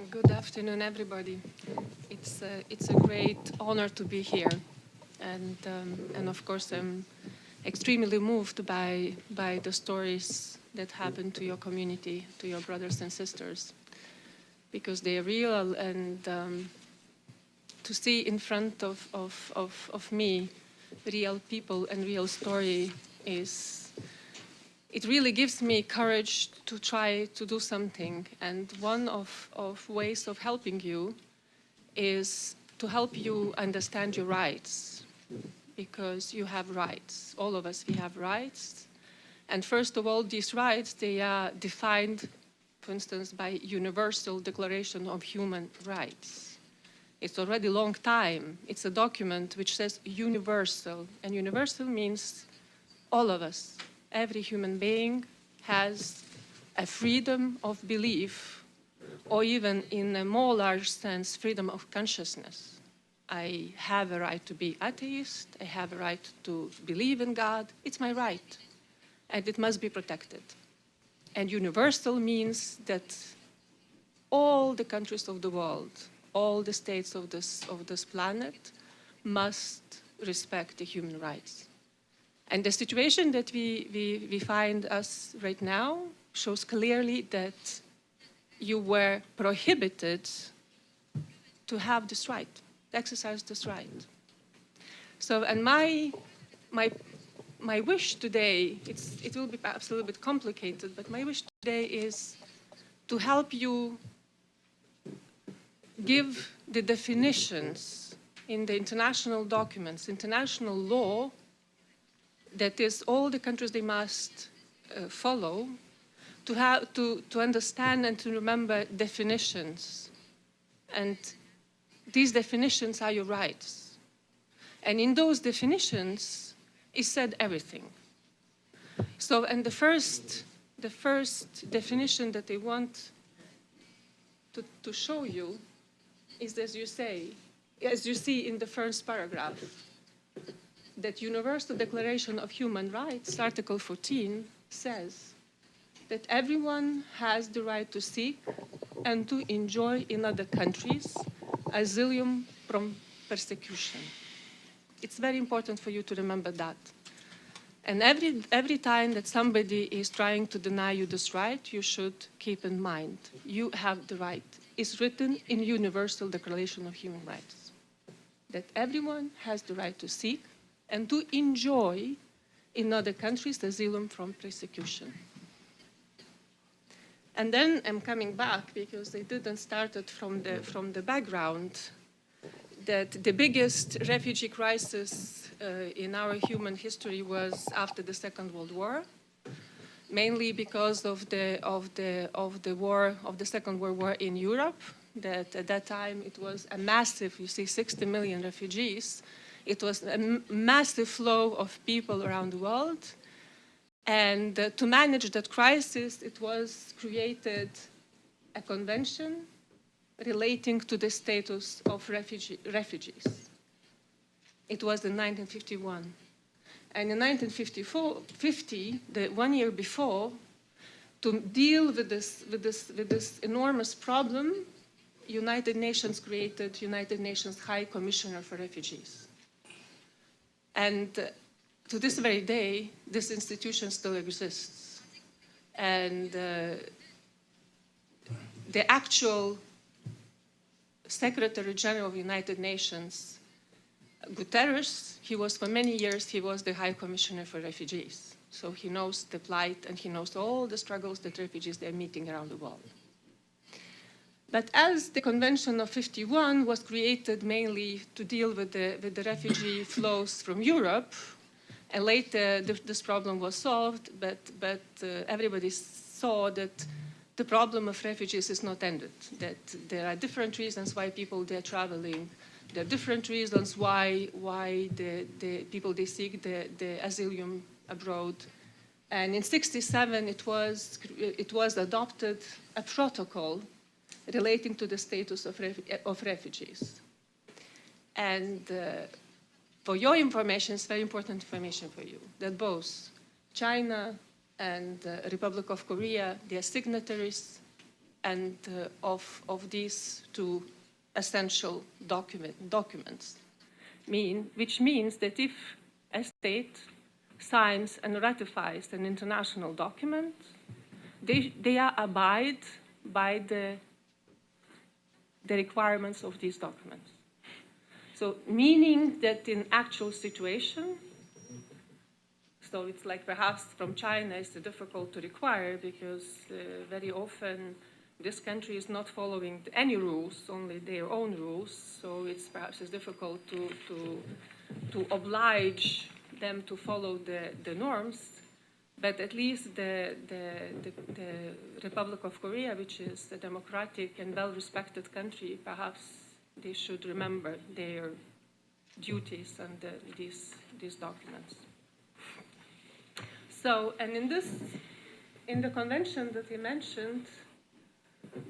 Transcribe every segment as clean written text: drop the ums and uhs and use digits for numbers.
Good afternoon, everybody. It's a great honor to be here, and of course I'm extremely moved by the stories that happen to your community, to your brothers and sisters, because they are real, and to see in front of me real people and real story it really gives me courage to try to do something. And one of ways of helping you is to help you understand your rights, because you have rights. All of us, we have rights. And first of all, these rights, they are defined, for instance, by Universal Declaration of Human Rights. It's already a long time. It's a document which says universal, and universal means all of us. Every human being has a freedom of belief, or even in a more large sense, freedom of consciousness. I have a right to be atheist. I have a right to believe in God. It's my right, and it must be protected. And universal means that all the countries of the world, all the states of this planet must respect the human rights. And the situation that we find us right now shows clearly that you were prohibited to have this right, to exercise this right. So, and my wish today, it will be perhaps a little bit complicated, but my wish today is to help you give the definitions in the international documents, international law, that is all the countries they must follow, to understand and to remember definitions. And these definitions are your rights. And in those definitions is said everything. So, and the first definition that I want to show you is, as you see in the first paragraph, that Universal Declaration of Human Rights, Article 14, says that everyone has the right to seek and to enjoy in other countries asylum from persecution. It's very important for you to remember that. And every time that somebody is trying to deny you this right, you should keep in mind, you have the right. It's written in Universal Declaration of Human Rights that everyone has the right to seek and to enjoy in other countries asylum from persecution. And then I'm coming back, because they didn't start it from the background, that the biggest refugee crisis in our human history was after the Second World War, mainly because of the Second World War in Europe. That at that time it was a massive, 60 million refugees. It was a massive flow of people around the world. And to manage that crisis, it was created a convention relating to the status of refugees. It was in 1951. And in 1950, the 1 year before, to deal with this enormous problem, United Nations created United Nations High Commissioner for Refugees. And to this very day, this institution still exists. And the actual Secretary General of the United Nations, Guterres, for many years, he was the High Commissioner for Refugees. So he knows the plight, and he knows all the struggles that refugees are meeting around the world. But as the Convention of 51 was created mainly to deal with the refugee flows from Europe, and later this problem was solved, but everybody saw that the problem of refugees is not ended, that there are different reasons why people they're traveling. There are different reasons why the people they seek the asylum abroad. And in '67, it was adopted a protocol relating to the status of refugees. And for your information, it's very important information for you, that both China and the Republic of Korea, they are signatories and of these two essential documents, which means that if a state signs and ratifies an international document, they abide by the requirements of these documents. So meaning that in actual situation, so it's like perhaps from China it's difficult to require because very often this country is not following any rules, only their own rules. So it's perhaps difficult to oblige them to follow the norms. But at least the Republic of Korea, which is a democratic and well-respected country, perhaps they should remember their duties under these documents. So, and in the convention that we mentioned,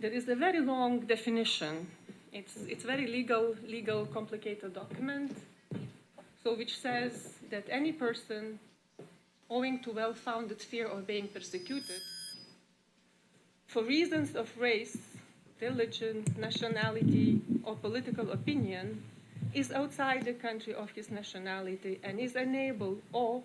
there is a very long definition. It's very legal, complicated document. So, which says that any person, owing to well-founded fear of being persecuted, for reasons of race, religion, nationality, or political opinion, is outside the country of his nationality and is unable, or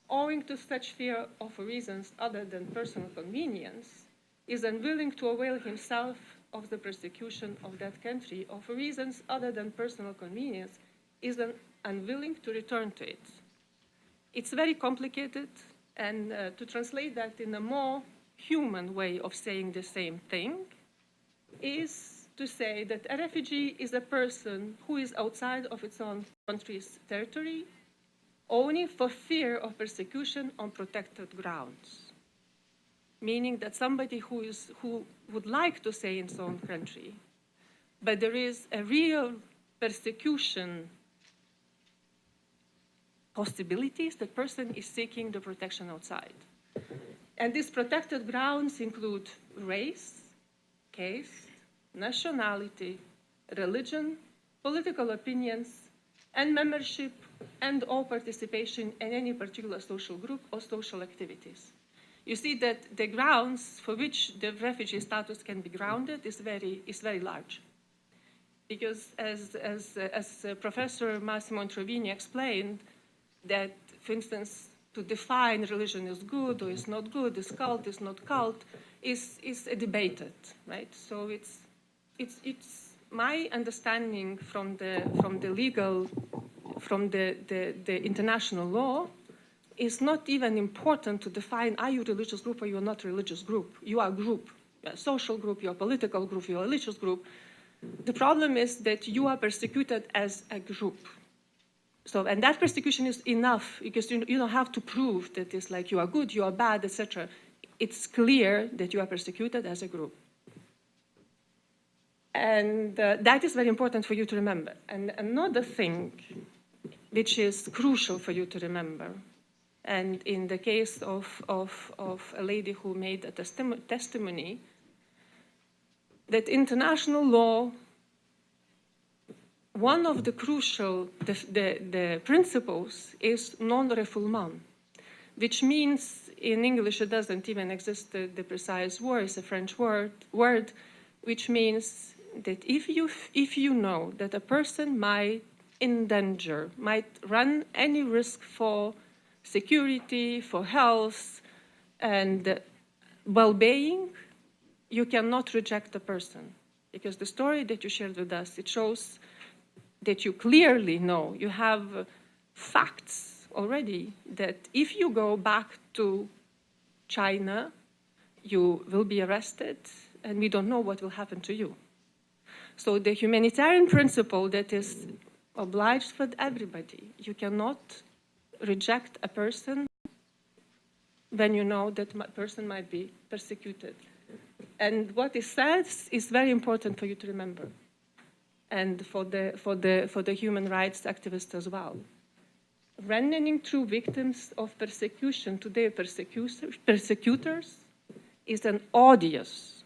owing to such fear or for reasons other than personal convenience, is unwilling to avail himself of the persecution of that country, or for reasons other than personal convenience, is unwilling to return to it. It's very complicated, and to translate that in a more human way of saying the same thing is to say that a refugee is a person who is outside of its own country's territory only for fear of persecution on protected grounds, meaning that somebody who would like to stay in his own country, but there is a real persecution possibilities, the person is seeking the protection outside. And these protected grounds include race, caste, nationality, religion, political opinions, and membership and or participation in any particular social group or social activities. You see that the grounds for which the refugee status can be grounded is very large. Because as Professor Massimo Introvini explained, that, for instance, to define religion is good or is not good, is cult, is not cult, is debated, right? So it's my understanding from the international law is not even important to define, are you a religious group or you're not a religious group? You are a group, you're a social group, you're a political group, you're a religious group. The problem is that you are persecuted as a group. So, and that persecution is enough because you don't have to prove that it's like you are good, you are bad, etc. It's clear that you are persecuted as a group. And that is very important for you to remember. And another thing which is crucial for you to remember, and in the case of a lady who made a testimony, that international law, one of the crucial the principles is non-refoulement, which means in English it doesn't even exist the precise word, it's a French word, which means that if you know that a person might run any risk for security, for health, and well-being, you cannot reject the person. Because the story that you shared with us, it shows that you clearly know, you have facts already, that if you go back to China, you will be arrested, and we don't know what will happen to you. So the humanitarian principle that is obliged for everybody, you cannot reject a person when you know that person might be persecuted. And what is said is very important for you to remember, and for the human rights activists as well. Running through victims of persecution to their persecutors is an odious,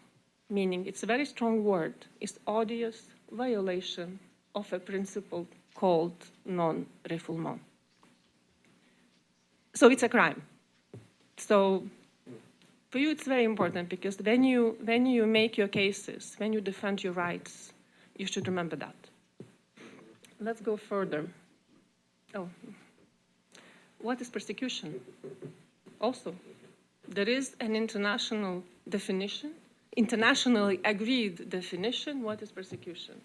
meaning it's a very strong word, it's odious violation of a principle called non-refoulement. So it's a crime. So For you, it's very important because when you make your cases, when you defend your rights, you should remember that. Let's go further. Oh, what is persecution? Also, there is an international definition, internationally agreed definition, what is persecution.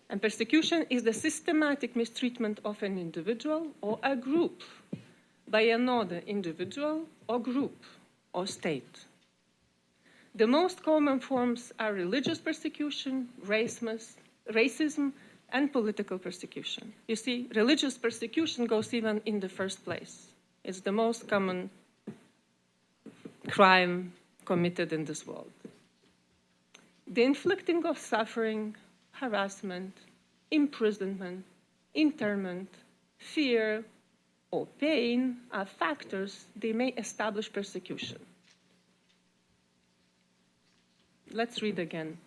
And persecution is the systematic mistreatment of an individual or a group by another individual or group or state. The most common forms are religious persecution, racism, and political persecution. You see, religious persecution goes even in the first place. It's the most common crime committed in this world. The inflicting of suffering, harassment, imprisonment, internment, fear, or pain are factors that may establish persecution. Let's read again.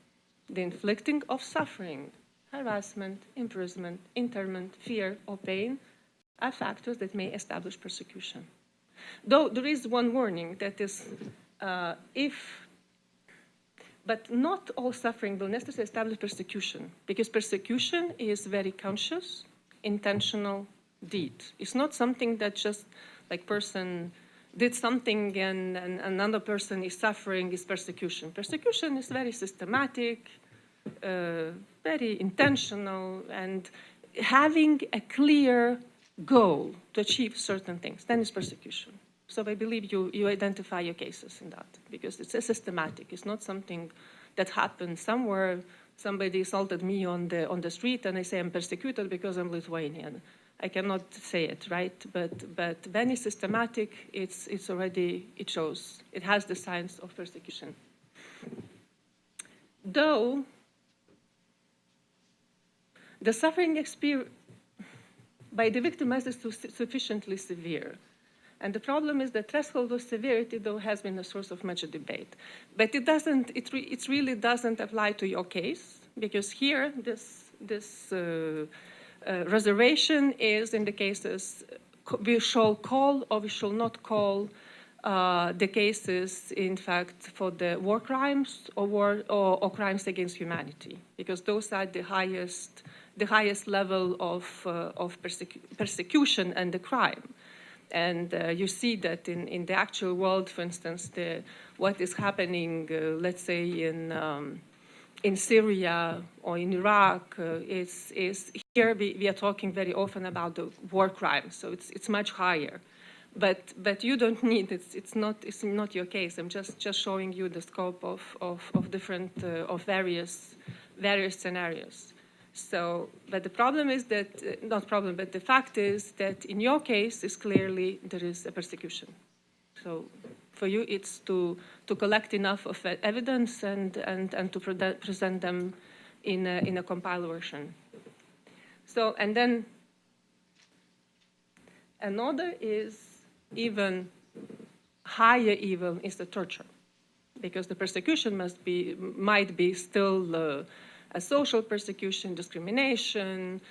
The inflicting of suffering, harassment, imprisonment, internment, fear, or pain are factors that may establish persecution. Though there is one warning, that is, but not all suffering will necessarily establish persecution, because persecution is very conscious, intentional deed. It's not something that just like person did something and another person is suffering is persecution. Persecution is very systematic, very intentional, and having a clear goal to achieve certain things, then is persecution. So I believe you identify your cases in that, because it's a systematic. It's not something that happened somewhere. Somebody assaulted me on the street and I say I'm persecuted because I'm Lithuanian. I cannot say it, right? But when it's systematic, it's already, it shows. It has the signs of persecution. Though the suffering experience by the victim is sufficiently severe. And the problem is the threshold of severity, though, has been a source of much debate. But it really doesn't apply to your case, because here, this reservation is in the cases we shall call or we shall not call the cases, in fact, for the war crimes or crimes against humanity, because those are the highest level of persecution and the crime. And you see that in the actual world, for instance, what is happening, let's say in Syria or in Iraq, is here we are talking very often about the war crimes, so it's much higher. But you don't need it's not your case. I'm just showing you the scope of different of various scenarios. So, but the problem is that, not problem, but the fact is that in your case, is clearly there is a persecution. So for you, it's to collect enough of evidence and to present them in a compiled version. So, and then another is even higher evil is the torture, because the persecution might be still a social persecution, discrimination,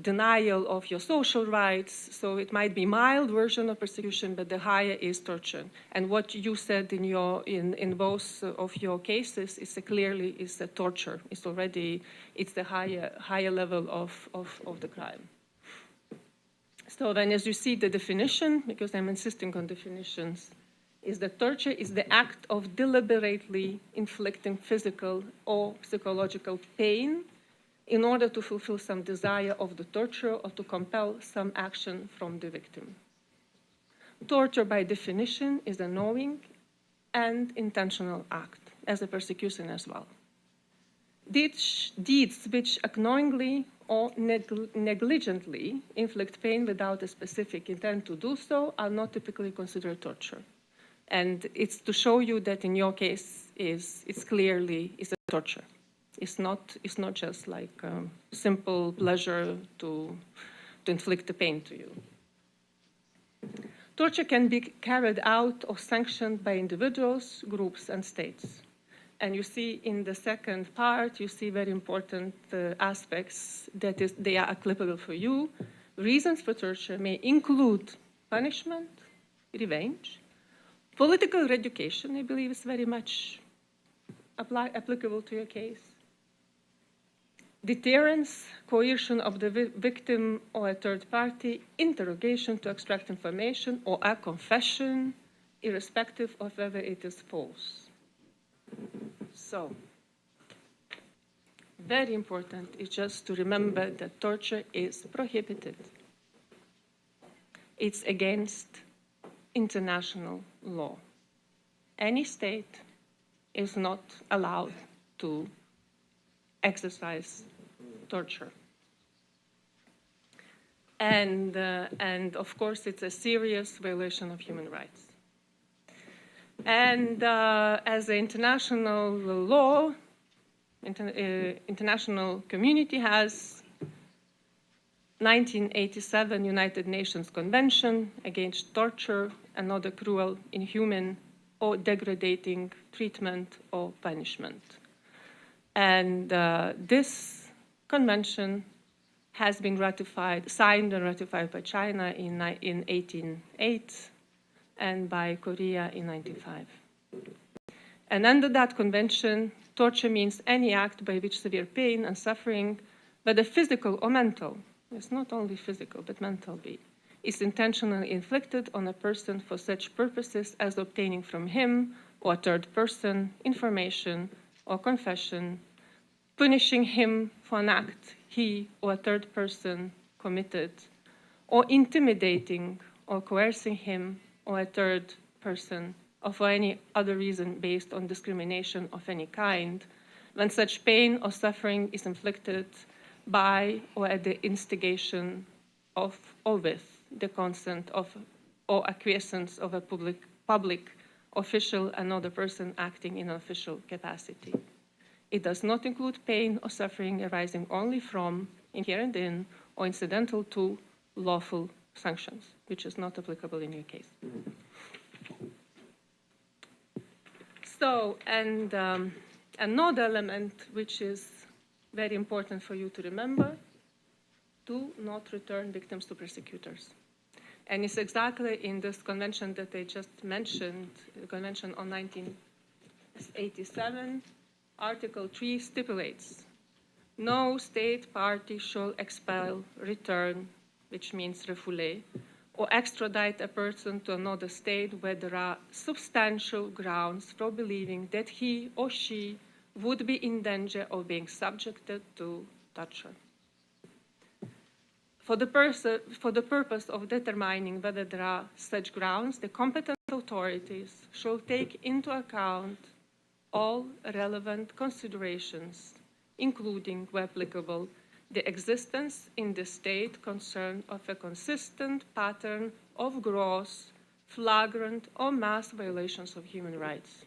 denial of your social rights. So it might be mild version of persecution, but the higher is torture. And what you said in both of your cases is clearly is a torture. It's the higher level of the crime. So then, as you see the definition, because I'm insisting on definitions, is that torture is the act of deliberately inflicting physical or psychological pain in order to fulfill some desire of the torturer or to compel some action from the victim. Torture, by definition, is a knowing and intentional act, as a persecution as well. Deeds which unknowingly or negligently inflict pain without a specific intent to do so are not typically considered torture. And it's to show you that in your case, it's clearly a torture. It's not just like simple pleasure to inflict the pain to you. Torture can be carried out or sanctioned by individuals, groups, and states. And you see in the second part, you see very important aspects that they are applicable for you. Reasons for torture may include punishment, revenge, Political education, I believe, is very much applicable to your case. Deterrence, coercion of the victim or a third party, interrogation to extract information, or a confession, irrespective of whether it is false. So, very important is just to remember that torture is prohibited. It's against international law. Any state is not allowed to exercise torture. And of course, it's a serious violation of human rights. And as the international law, international community has 1987 United Nations Convention Against Torture and Other Cruel, Inhuman, or Degrading Treatment or Punishment. And this convention has been signed and ratified by China in 1808 and by Korea in 1995. And under that convention, torture means any act by which severe pain and suffering, whether physical or mental, it's not only physical, but mental is intentionally inflicted on a person for such purposes as obtaining from him or a third person information or confession, punishing him for an act he or a third person committed, or intimidating or coercing him or a third person, or for any other reason based on discrimination of any kind, when such pain or suffering is inflicted by or at the instigation of or with the consent of or acquiescence of a public official, another person acting in an official capacity. It does not include pain or suffering arising only from, inherent in, or incidental to lawful sanctions, which is not applicable in your case. So, and another element which is very important for you to remember: do not return victims to persecutors. And it's exactly in this convention that I just mentioned, the Convention on 1987, Article 3 stipulates, no state party shall expel, return, which means refouler, or extradite a person to another state where there are substantial grounds for believing that he or she would be in danger of being subjected to torture. For the purpose of determining whether there are such grounds, the competent authorities shall take into account all relevant considerations, including, where applicable, the existence in the state concerned of a consistent pattern of gross, flagrant, or mass violations of human rights.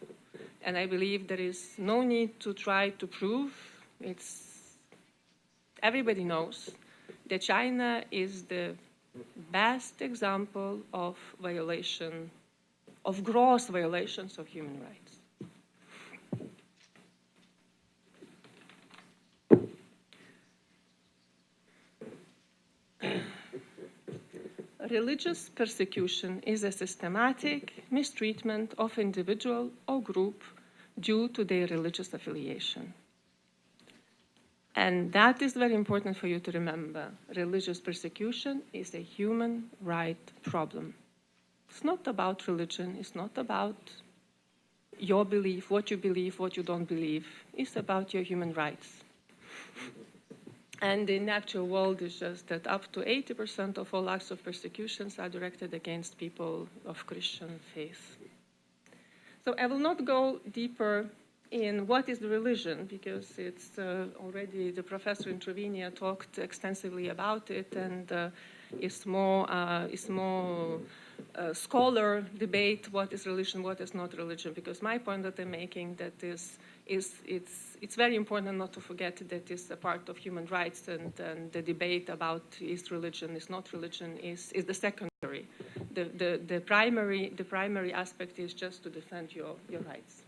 And I believe there is no need to try to prove. Everybody knows that China is the best example of violation, of gross violations of human rights. Religious persecution is a systematic mistreatment of individual or group due to their religious affiliation. And that is very important for you to remember. Religious persecution is a human right problem. It's not about religion. It's not about your belief, what you don't believe. It's about your human rights. And in the actual world, it's just that up to 80% of all acts of persecutions are directed against people of Christian faith. So I will not go deeper in what is the religion, because it's already the professor in Trevenia talked extensively about it, and it's more scholar debate what is religion, what is not religion. Because my point that I'm making that it's very important not to forget that it's a part of human rights, and the debate about is religion, is not religion, is the secondary. The primary aspect is just to defend your rights.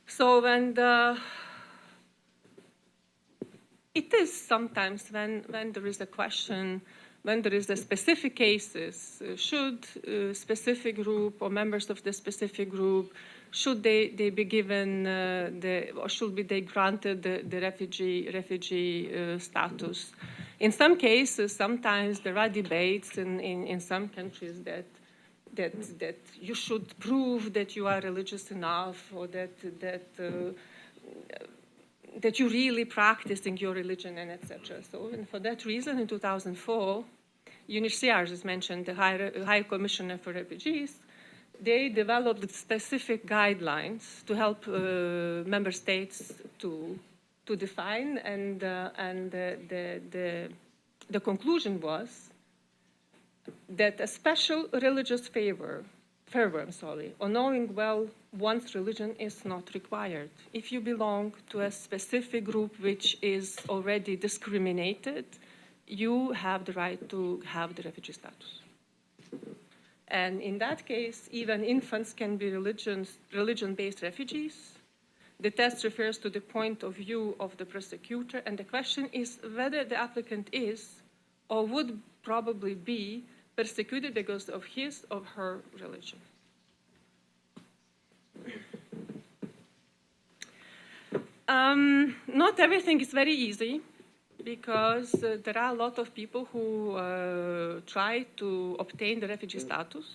So, and It is sometimes when there is a question, when there is a specific cases, should a specific group or members of the specific group, should they be given or should be they granted the refugee status? In some cases, sometimes there are debates in some countries that you should prove that you are religious enough, or that you're really practicing your religion, and etc. So, and for that reason, in 2004, UNHCR, as mentioned, the High Commissioner for Refugees, they developed specific guidelines to help member states to define, and the conclusion was that a special religious fervor, or knowing well one's religion is not required. If you belong to a specific group which is already discriminated, you have the right to have the refugee status. And in that case, even infants can be religion-based refugees. The test refers to the point of view of the prosecutor, and the question is whether the applicant is or would probably be persecuted because of his or her religion. Not everything is very easy, because there are a lot of people who try to obtain the refugee status.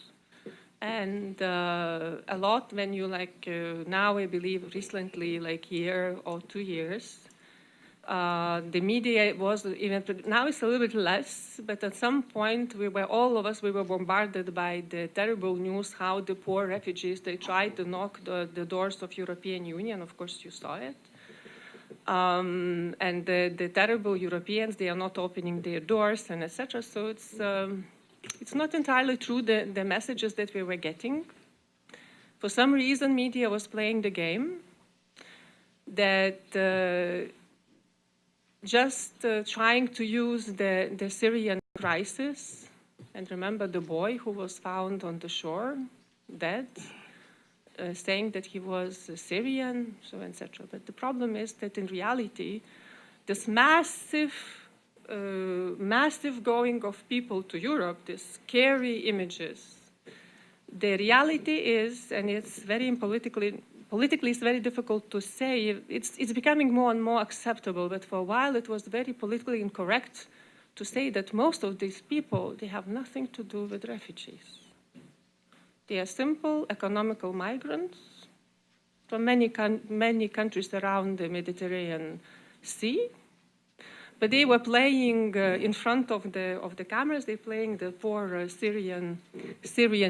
And a lot when you now, I believe recently, like year or 2 years, the media was even, now it's a little bit less, but at some point all of us were bombarded by the terrible news how the poor refugees, they tried to knock the doors of European Union. Of course, you saw it. And the terrible Europeans, they are not opening their doors, and etc. So it's not entirely true, the messages that we were getting. For some reason, media was playing the game that just trying to use the Syrian crisis, and remember the boy who was found on the shore, dead, saying that he was Syrian, so etc. But the problem is that in reality, this massive going of people to Europe, these scary images, the reality is, and it's very politically it's very difficult to say, it's becoming more and more acceptable, but for a while it was very politically incorrect to say that most of these people, they have nothing to do with refugees. They are simple economical migrants from many countries around the Mediterranean Sea. But they were playing in front of the cameras. They're playing the poor Syrian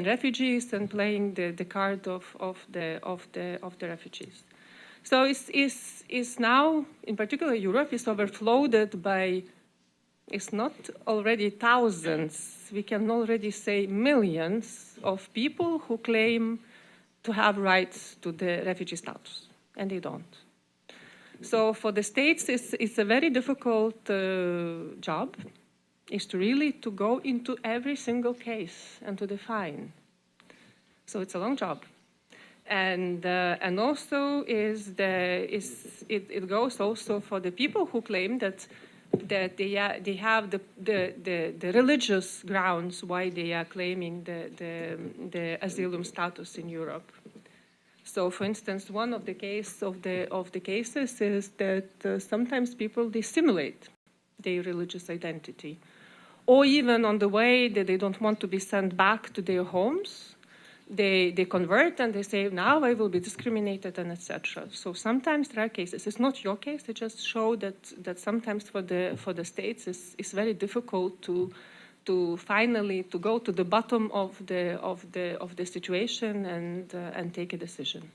refugees and playing the card of the refugees. So it's now, in particular, Europe is overflowed by. It's not already thousands. We can already say millions of people who claim to have rights to the refugee status, and they don't. So for the states, it's a very difficult job, is to really to go into every single case and to define. So it's a long job. And also it goes also for the people who claim that they have the religious grounds why they are claiming the asylum status in Europe. So, for instance, one of the cases is that sometimes people dissimulate their religious identity, or even on the way that they don't want to be sent back to their homes, they convert and they say, now I will be discriminated, and etc. So sometimes there are cases. It's not your case. They just show that sometimes for the states it's very difficult to finally to go to the bottom of the situation and take a decision.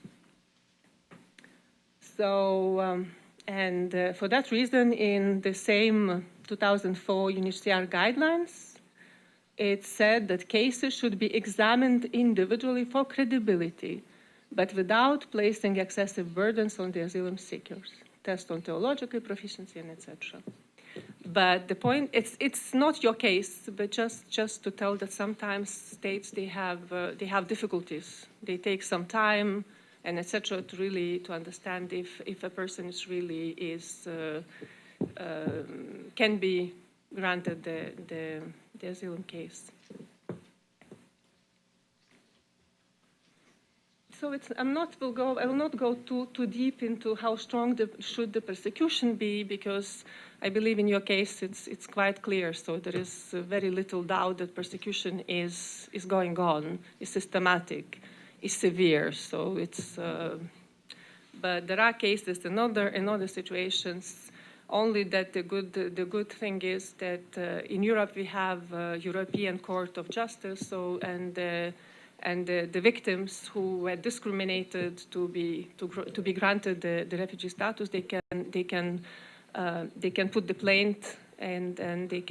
So for that reason, in the same 2004 UNHCR guidelines, it said that cases should be examined individually for credibility, but without placing excessive burdens on the asylum seekers. Test on theological proficiency, and etc. But the point, it's not your case, but just to tell that sometimes states, they have difficulties. They take some time and etc. to really to understand if a person is really can be granted the asylum case. So I will not go too deep into how strong should the persecution be, because I believe in your case it's quite clear. So there is very little doubt that persecution is going on, is systematic, is severe. So it's, but there are cases in other situations. Only that the good thing is that in Europe we have European Court of Justice. So and the victims who were discriminated to be granted the refugee status, they can put the plaint and they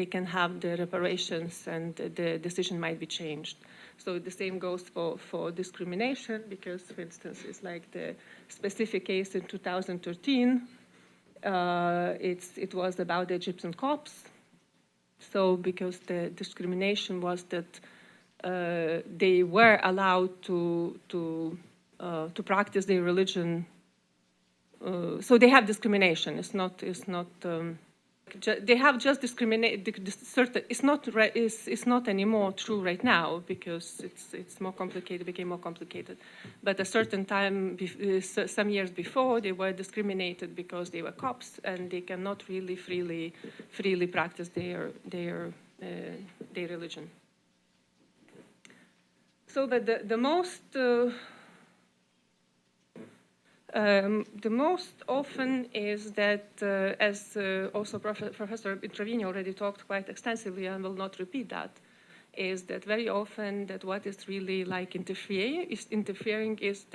can have the reparations, and the decision might be changed. So the same goes for discrimination, because, for instance, it's like the specific case in 2013. It was about the Egyptian Copts. So because the discrimination was that they were allowed to practice their religion. So they have discrimination. It's not. They have just discriminated. It's not anymore true right now, because it's more complicated. Became more complicated. But a certain time, some years before, they were discriminated because they were Copts, and they cannot really freely practice their religion. So that the most often is that, as also Professor Trevino already talked quite extensively, and will not repeat that, is that very often that what is really like interfering is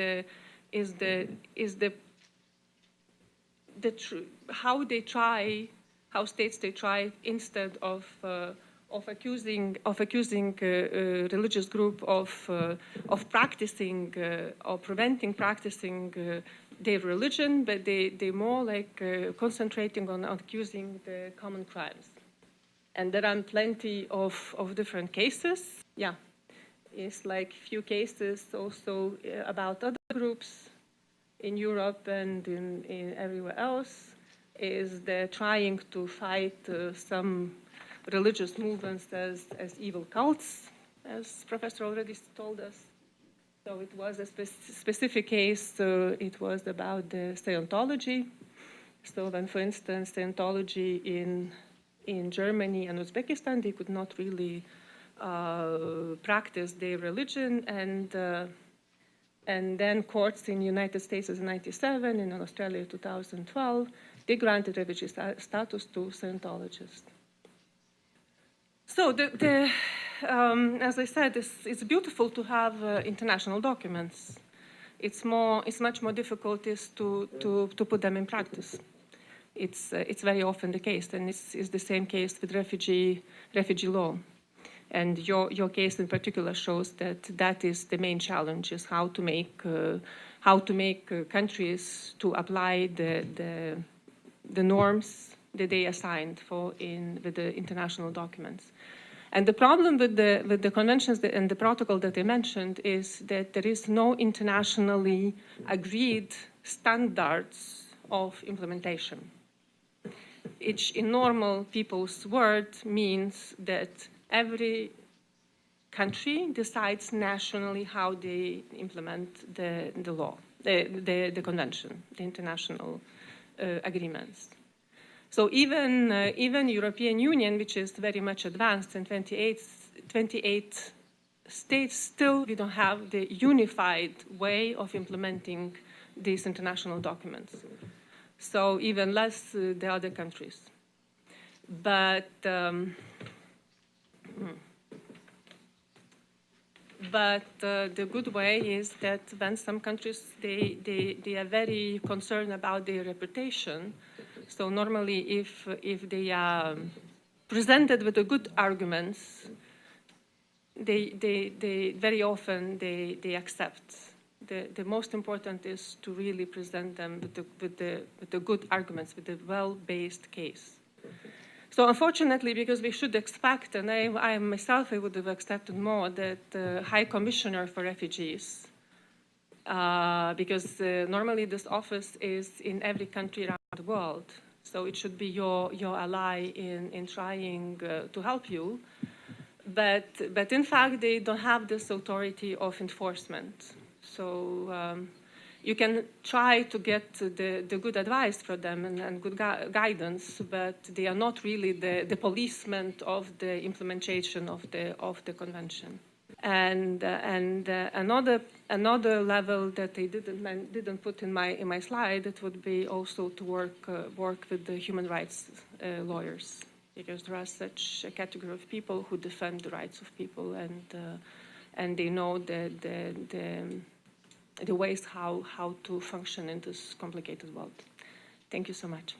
how states they try, instead of accusing religious group of practicing or preventing practicing their religion, but they more like concentrating on accusing the common crimes. And there are plenty of different cases. Yeah, it's like few cases also about other groups in Europe and in everywhere else, is they're trying to fight some religious movements as evil cults, as Professor already told us. So it was a specific case. It was about the Scientology. So when, for instance, Scientology in Germany and Uzbekistan, they could not really practice their religion, and then courts in the United States in 1997, in Australia 2012, they granted refugee status to Scientologists. So as I said, it's beautiful to have international documents. It's much more difficult to put them in practice. It's very often the case, and it's the same case with refugee law. And your case in particular shows that is the main challenge: is how to make countries to apply the norms that they assigned with the international documents. And the problem with the conventions and the protocol that I mentioned is that there is no internationally agreed standards of implementation. Which in normal people's word means that every country decides nationally how they implement the law, the convention, the international agreements. So even European Union, which is very much advanced in 28 states, still we don't have the unified way of implementing these international documents. So even less the other countries. But the good way is that when some countries, they are very concerned about their reputation. So normally if they are presented with the good arguments, they very often they accept. The most important is to really present them with the good arguments, with the well-based case. So unfortunately, because we should expect, and I myself would have expected more, that the High Commissioner for Refugees, because normally this office is in every country around the world. So it should be your ally in trying to help you. But in fact, they don't have this authority of enforcement. So you can try to get the good advice from them and good guidance, but they are not really the policemen of the implementation of the convention. And another level that they didn't put in my slide, it would be also to work with the human rights lawyers, because there are such a category of people who defend the rights of people, and they know the ways how to function in this complicated world. Thank you so much.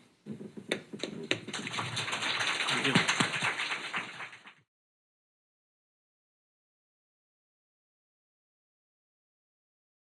Thank you.